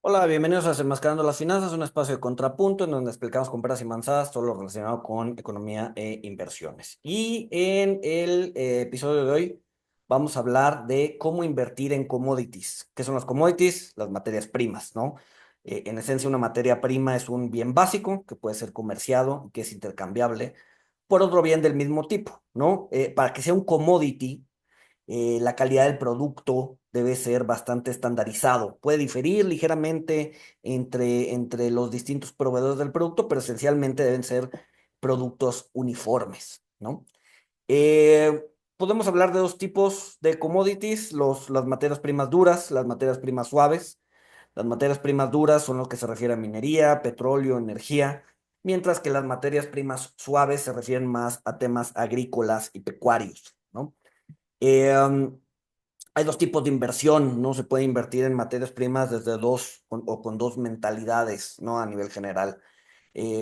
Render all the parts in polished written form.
Hola, bienvenidos a Desenmascarando las Finanzas, un espacio de contrapunto en donde explicamos con peras y manzadas todo lo relacionado con economía e inversiones. Y en el episodio de hoy vamos a hablar de cómo invertir en commodities. ¿Qué son las commodities? Las materias primas, ¿no? En esencia, una materia prima es un bien básico que puede ser comerciado y que es intercambiable por otro bien del mismo tipo, ¿no? Para que sea un commodity la calidad del producto debe ser bastante estandarizado. Puede diferir ligeramente entre los distintos proveedores del producto, pero esencialmente deben ser productos uniformes, ¿no? Podemos hablar de dos tipos de commodities, las materias primas duras, las materias primas suaves. Las materias primas duras son lo que se refiere a minería, petróleo, energía, mientras que las materias primas suaves se refieren más a temas agrícolas y pecuarios, ¿no? Eh, um, Hay dos tipos de inversión, ¿no? Se puede invertir en materias primas desde o con dos mentalidades, ¿no? A nivel general.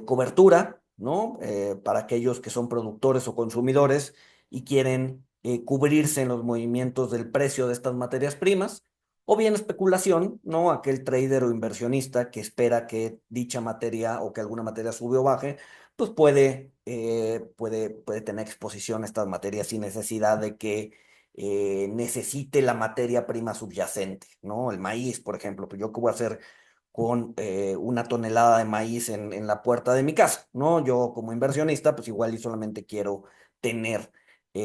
Cobertura, ¿no? Para aquellos que son productores o consumidores y quieren cubrirse en los movimientos del precio de estas materias primas. O bien especulación, ¿no? Aquel trader o inversionista que espera que dicha materia o que alguna materia sube o baje, pues puede tener exposición a estas materias sin necesidad de que necesite la materia prima subyacente, ¿no? El maíz, por ejemplo, pues yo qué voy a hacer con una tonelada de maíz en la puerta de mi casa, ¿no? Yo como inversionista, pues igual y solamente quiero tener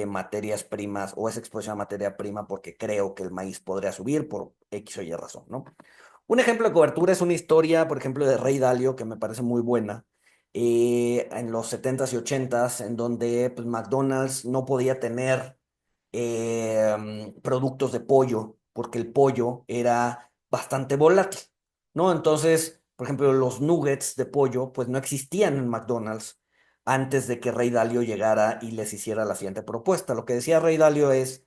materias primas o esa exposición a materia prima porque creo que el maíz podría subir por X o Y razón, ¿no? Un ejemplo de cobertura es una historia, por ejemplo, de Rey Dalio, que me parece muy buena, en los 70s y 80s, en donde pues, McDonald's no podía tener productos de pollo, porque el pollo era bastante volátil, ¿no? Entonces, por ejemplo, los nuggets de pollo, pues no existían en McDonald's antes de que Rey Dalio llegara y les hiciera la siguiente propuesta. Lo que decía Rey Dalio es,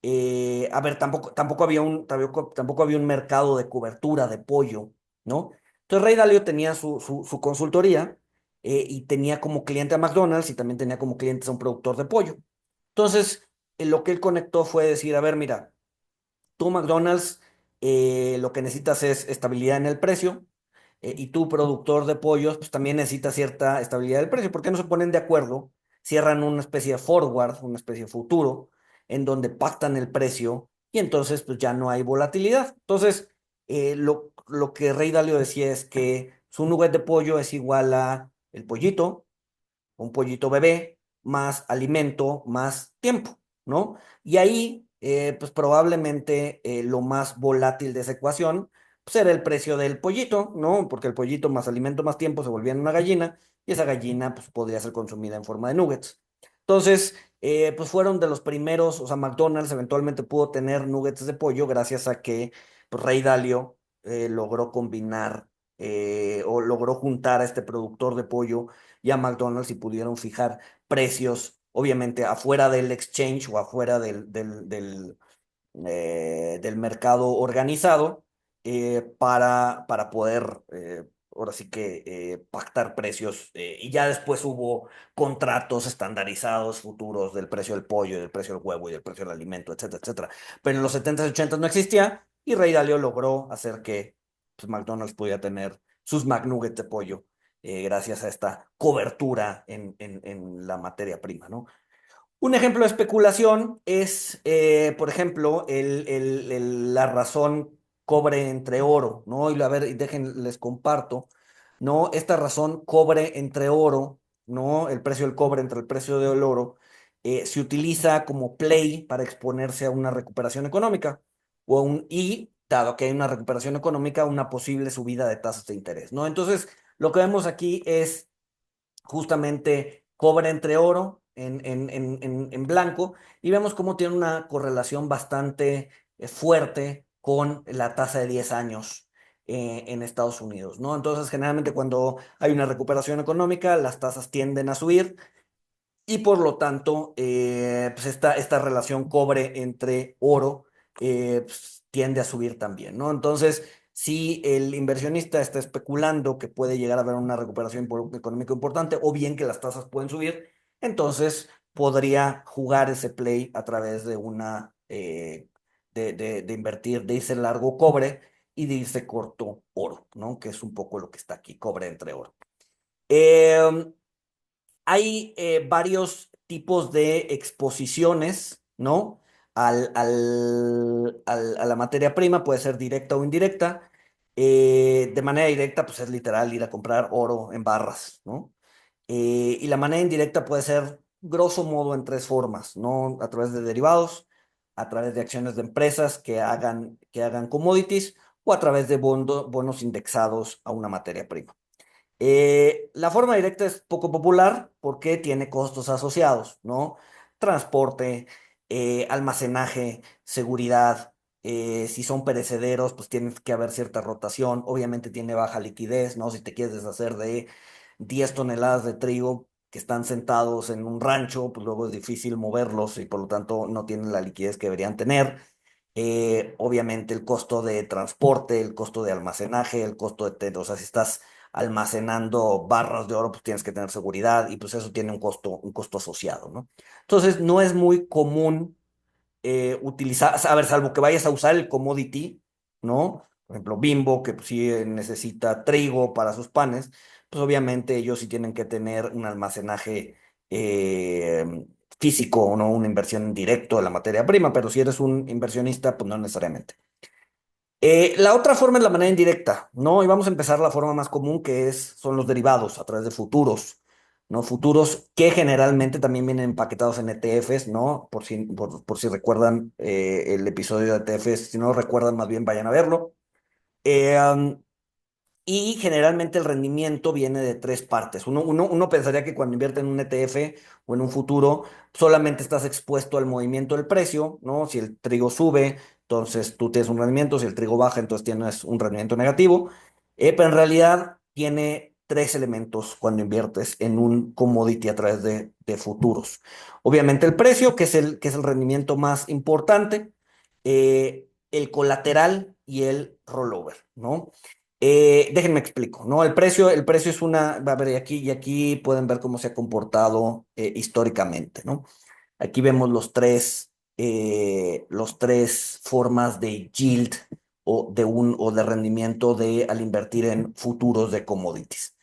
a ver, tampoco había un mercado de cobertura de pollo, ¿no? Entonces Rey Dalio tenía su consultoría y tenía como cliente a McDonald's y también tenía como cliente a un productor de pollo. Entonces, lo que él conectó fue decir, a ver, mira, tú McDonald's lo que necesitas es estabilidad en el precio y tú productor de pollos pues también necesitas cierta estabilidad del precio. ¿Por qué no se ponen de acuerdo? Cierran una especie de forward, una especie de futuro, en donde pactan el precio y entonces pues ya no hay volatilidad. Entonces, lo que Rey Dalio decía es que su nugget de pollo es igual a el pollito, un pollito bebé, más alimento, más tiempo, ¿no? Y ahí, pues probablemente lo más volátil de esa ecuación, pues era el precio del pollito, ¿no? Porque el pollito más alimento más tiempo se volvía en una gallina y esa gallina, pues podría ser consumida en forma de nuggets. Entonces, pues fueron de los primeros, o sea, McDonald's eventualmente pudo tener nuggets de pollo gracias a que pues, Rey Dalio logró combinar o logró juntar a este productor de pollo y a McDonald's y pudieron fijar precios, obviamente afuera del exchange o afuera del mercado organizado para poder, ahora sí que, pactar precios. Y ya después hubo contratos estandarizados futuros del precio del pollo, del precio del huevo y del precio del alimento, etcétera, etcétera. Pero en los 70s y 80s no existía y Ray Dalio logró hacer que pues, McDonald's pudiera tener sus McNuggets de pollo gracias a esta cobertura en la materia prima, ¿no? Un ejemplo de especulación es, por ejemplo, la razón cobre entre oro, ¿no? Y a ver, les comparto, ¿no? Esta razón cobre entre oro, ¿no? El precio del cobre entre el precio del oro, se utiliza como play para exponerse a una recuperación económica y, dado que hay una recuperación económica, una posible subida de tasas de interés, ¿no? Entonces, lo que vemos aquí es justamente cobre entre oro en blanco y vemos cómo tiene una correlación bastante fuerte con la tasa de 10 años en Estados Unidos, ¿no? Entonces, generalmente cuando hay una recuperación económica, las tasas tienden a subir y por lo tanto, pues esta relación cobre entre oro pues, tiende a subir también, ¿no? Entonces, si el inversionista está especulando que puede llegar a haber una recuperación económica importante o bien que las tasas pueden subir, entonces podría jugar ese play a través de una de invertir, de irse largo cobre y de irse corto oro, ¿no? Que es un poco lo que está aquí, cobre entre oro. Em, Hay varios tipos de exposiciones, ¿no? A la materia prima, puede ser directa o indirecta. De manera directa, pues es literal ir a comprar oro en barras, ¿no? Y la manera indirecta puede ser, grosso modo, en tres formas, ¿no? A través de derivados, a través de acciones de empresas que hagan commodities o a través de bonos indexados a una materia prima. La forma directa es poco popular porque tiene costos asociados, ¿no? Transporte, almacenaje, seguridad. Si son perecederos, pues tiene que haber cierta rotación. Obviamente tiene baja liquidez, ¿no? Si te quieres deshacer de 10 toneladas de trigo que están sentados en un rancho, pues luego es difícil moverlos y por lo tanto no tienen la liquidez que deberían tener. Obviamente el costo de transporte, el costo de almacenaje, el costo o sea, si estás almacenando barras de oro, pues tienes que tener seguridad y pues eso tiene un costo asociado, ¿no? Entonces no es muy común utilizar, a ver, salvo que vayas a usar el commodity, ¿no? Por ejemplo, Bimbo, que pues, sí necesita trigo para sus panes, pues obviamente ellos sí tienen que tener un almacenaje físico, ¿no? Una inversión en directo de la materia prima, pero si eres un inversionista, pues no necesariamente. La otra forma es la manera indirecta, ¿no? Y vamos a empezar la forma más común son los derivados a través de futuros, ¿no? Futuros que generalmente también vienen empaquetados en ETFs, ¿no? Por si recuerdan el episodio de ETFs, si no lo recuerdan, más bien vayan a verlo. Eh, um, y generalmente el rendimiento viene de tres partes. Uno pensaría que cuando invierte en un ETF o en un futuro, solamente estás expuesto al movimiento del precio, ¿no? Si el trigo sube, entonces tú tienes un rendimiento, si el trigo baja, entonces tienes un rendimiento negativo. Pero en realidad tiene tres elementos cuando inviertes en un commodity a través de futuros. Obviamente el precio, que es el rendimiento más importante, el colateral y el rollover, ¿no? Déjenme explico, ¿no? El precio es a ver, y aquí pueden ver cómo se ha comportado históricamente, ¿no? Aquí vemos los tres formas de yield o de rendimiento al invertir en futuros de commodities.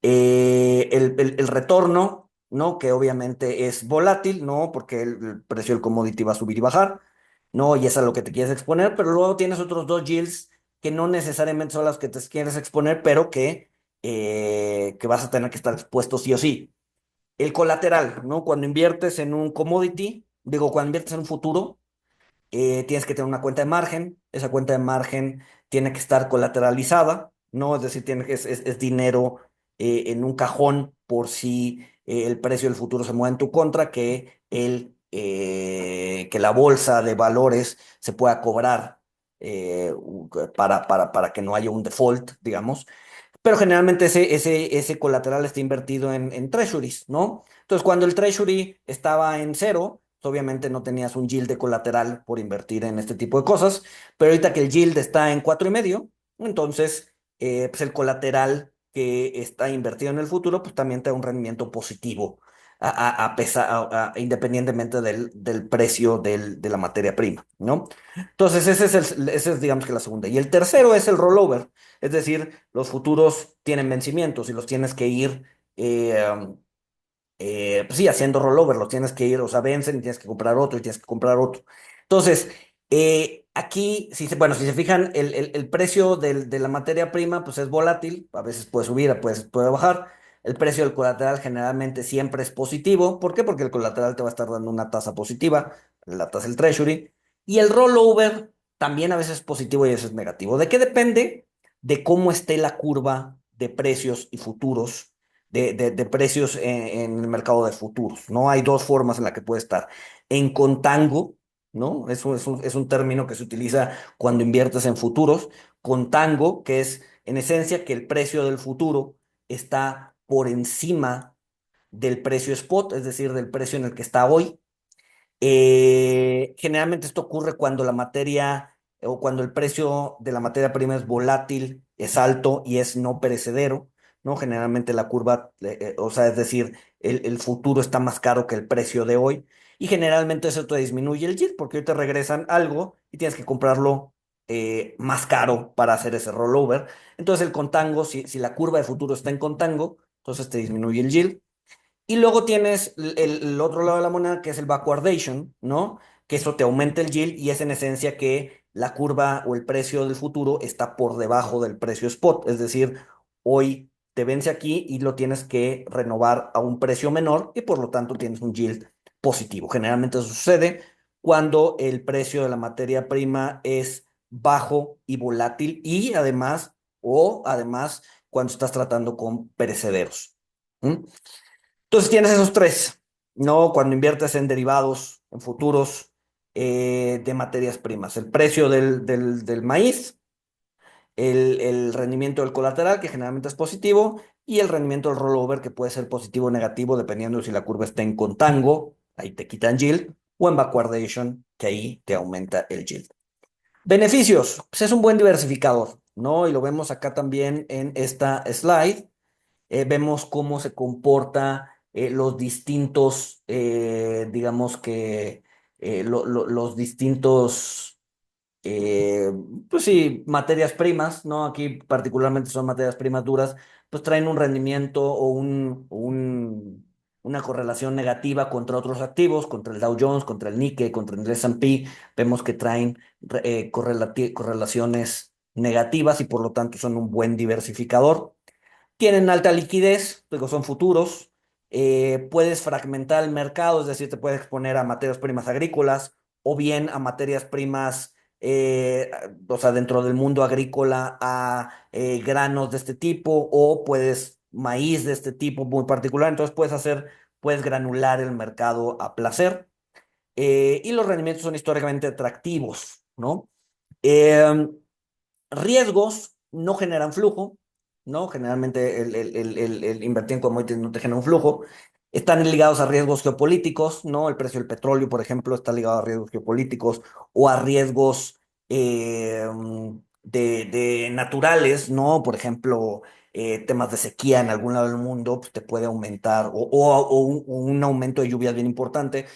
El retorno, ¿no? Que obviamente es volátil, ¿no? Porque el precio del commodity va a subir y bajar, ¿no? Y es a lo que te quieres exponer, pero luego tienes otros dos yields que no necesariamente son las que te quieres exponer, pero que vas a tener que estar expuesto sí o sí. El colateral, ¿no? Cuando inviertes en un commodity, digo, cuando inviertes en un futuro, tienes que tener una cuenta de margen. Esa cuenta de margen tiene que estar colateralizada, ¿no? Es decir, es dinero en un cajón por si el precio del futuro se mueve en tu contra, que la bolsa de valores se pueda cobrar para que no haya un default, digamos. Pero generalmente ese colateral está invertido en treasuries, ¿no? Entonces, cuando el treasury estaba en cero, pues, obviamente no tenías un yield de colateral por invertir en este tipo de cosas, pero ahorita que el yield está en 4,5, entonces, pues el colateral que está invertido en el futuro, pues también te da un rendimiento positivo, independientemente del precio de la materia prima, ¿no? Entonces, ese es, digamos que la segunda. Y el tercero es el rollover. Es decir, los futuros tienen vencimientos y los tienes que ir, pues sí, haciendo rollover, los tienes que ir, o sea, vencen y tienes que comprar otro y tienes que comprar otro. Entonces, aquí, bueno, si se fijan, el precio de la materia prima, pues es volátil, a veces puede subir, a veces puede bajar. El precio del colateral generalmente siempre es positivo. ¿Por qué? Porque el colateral te va a estar dando una tasa positiva, la tasa del treasury. Y el rollover también a veces es positivo y a veces es negativo. ¿De qué depende? De cómo esté la curva de precios y futuros de precios en el mercado de futuros, ¿no? Hay dos formas en las que puede estar. En contango, ¿no? Es un término que se utiliza cuando inviertes en futuros. Contango, que es en esencia que el precio del futuro está por encima del precio spot, es decir, del precio en el que está hoy. Generalmente esto ocurre cuando la materia o cuando el precio de la materia prima es volátil, es alto y es no perecedero, ¿no? Generalmente la curva, o sea, es decir, el futuro está más caro que el precio de hoy y generalmente eso te disminuye el yield porque hoy te regresan algo y tienes que comprarlo más caro para hacer ese rollover. Entonces el contango, si la curva de futuro está en contango, entonces te disminuye el yield. Y luego tienes el otro lado de la moneda, que es el backwardation, ¿no? Que eso te aumenta el yield y es en esencia que la curva o el precio del futuro está por debajo del precio spot. Es decir, hoy te vence aquí y lo tienes que renovar a un precio menor y por lo tanto tienes un yield positivo. Generalmente eso sucede cuando el precio de la materia prima es bajo y volátil y además, cuando estás tratando con perecederos. ¿Mm? Entonces tienes esos tres, ¿no? Cuando inviertes en derivados, en futuros de materias primas, el precio del maíz, el rendimiento del colateral, que generalmente es positivo, y el rendimiento del rollover, que puede ser positivo o negativo, dependiendo de si la curva está en contango, ahí te quitan yield, o en backwardation, que ahí te aumenta el yield. Beneficios, pues es un buen diversificador, ¿no? Y lo vemos acá también en esta slide. Vemos cómo se comporta los distintos, digamos que los distintos, eh, pues sí, materias primas, ¿no? Aquí particularmente son materias primas duras, pues traen un rendimiento una correlación negativa contra otros activos, contra el Dow Jones, contra el Nikkei, contra el S&P. Vemos que traen correlaciones negativas y por lo tanto son un buen diversificador. Tienen alta liquidez, digo, son futuros. Puedes fragmentar el mercado, es decir, te puedes exponer a materias primas agrícolas o bien a materias primas, o sea, dentro del mundo agrícola, a granos de este tipo o puedes maíz de este tipo muy particular. Entonces puedes granular el mercado a placer. Y los rendimientos son históricamente atractivos, ¿no? Em, Riesgos no generan flujo, ¿no? Generalmente el invertir en commodities no te genera un flujo. Están ligados a riesgos geopolíticos, ¿no? El precio del petróleo, por ejemplo, está ligado a riesgos geopolíticos o a riesgos de naturales, ¿no? Por ejemplo, temas de sequía en algún lado del mundo, pues te puede aumentar, o un aumento de lluvias bien importante,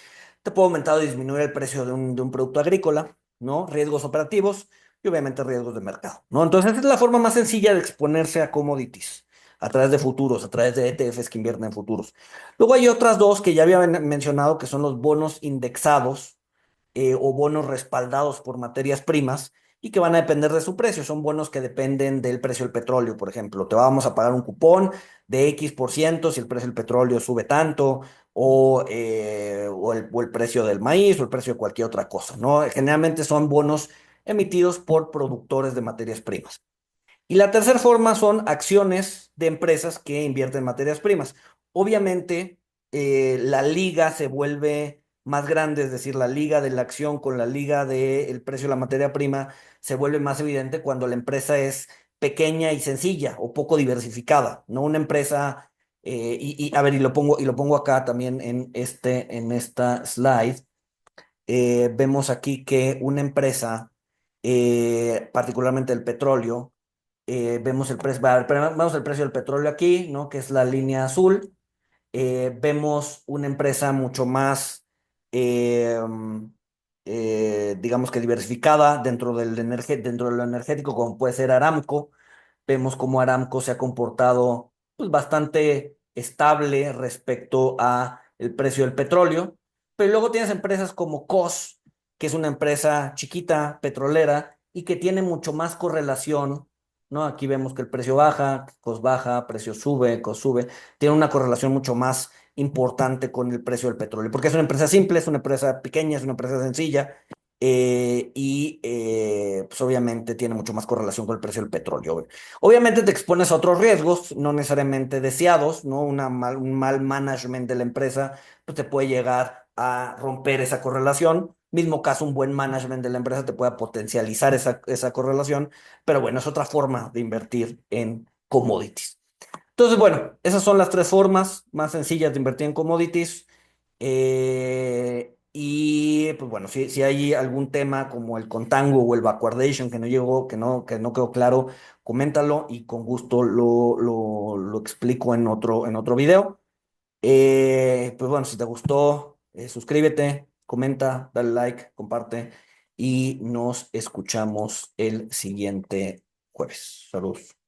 te puede aumentar o disminuir el precio de un producto agrícola, ¿no? Riesgos operativos y obviamente riesgos de mercado, ¿no? Entonces, esa es la forma más sencilla de exponerse a commodities, a través de futuros, a través de ETFs que invierten en futuros. Luego hay otras dos que ya había mencionado, que son los bonos indexados o bonos respaldados por materias primas y que van a depender de su precio. Son bonos que dependen del precio del petróleo, por ejemplo. Te vamos a pagar un cupón de X% si el precio del petróleo sube tanto, o el precio del maíz, o el precio de cualquier otra cosa, ¿no? Generalmente son bonos emitidos por productores de materias primas. Y la tercera forma son acciones de empresas que invierten en materias primas. Obviamente, la liga se vuelve más grande, es decir, la liga de la acción con la liga del precio de la materia prima se vuelve más evidente cuando la empresa es pequeña y sencilla o poco diversificada, no una empresa, a ver, y lo pongo acá también en esta slide. Vemos aquí que una empresa, particularmente el petróleo, vemos el precio, vamos al precio del petróleo aquí, ¿no? Que es la línea azul. Vemos una empresa mucho más, digamos que diversificada dentro de lo energético, como puede ser Aramco. Vemos cómo Aramco se ha comportado pues, bastante estable respecto a el precio del petróleo. Pero luego tienes empresas como COS, que es una empresa chiquita, petrolera, y que tiene mucho más correlación, ¿no? Aquí vemos que el precio baja, COS baja, precio sube, COS sube. Tiene una correlación mucho más importante con el precio del petróleo, porque es una empresa simple, es una empresa pequeña, es una empresa sencilla, pues obviamente tiene mucho más correlación con el precio del petróleo. Obviamente te expones a otros riesgos, no necesariamente deseados, ¿no? Un mal management de la empresa, pues te puede llegar a romper esa correlación. Mismo caso, un buen management de la empresa te puede potencializar esa correlación, pero bueno, es otra forma de invertir en commodities. Entonces, bueno, esas son las tres formas más sencillas de invertir en commodities. Y pues bueno, si hay algún tema como el contango o el backwardation que no llegó, que no quedó claro, coméntalo y con gusto lo explico en otro video. Pues bueno, si te gustó, suscríbete, comenta, dale like, comparte y nos escuchamos el siguiente jueves. Saludos.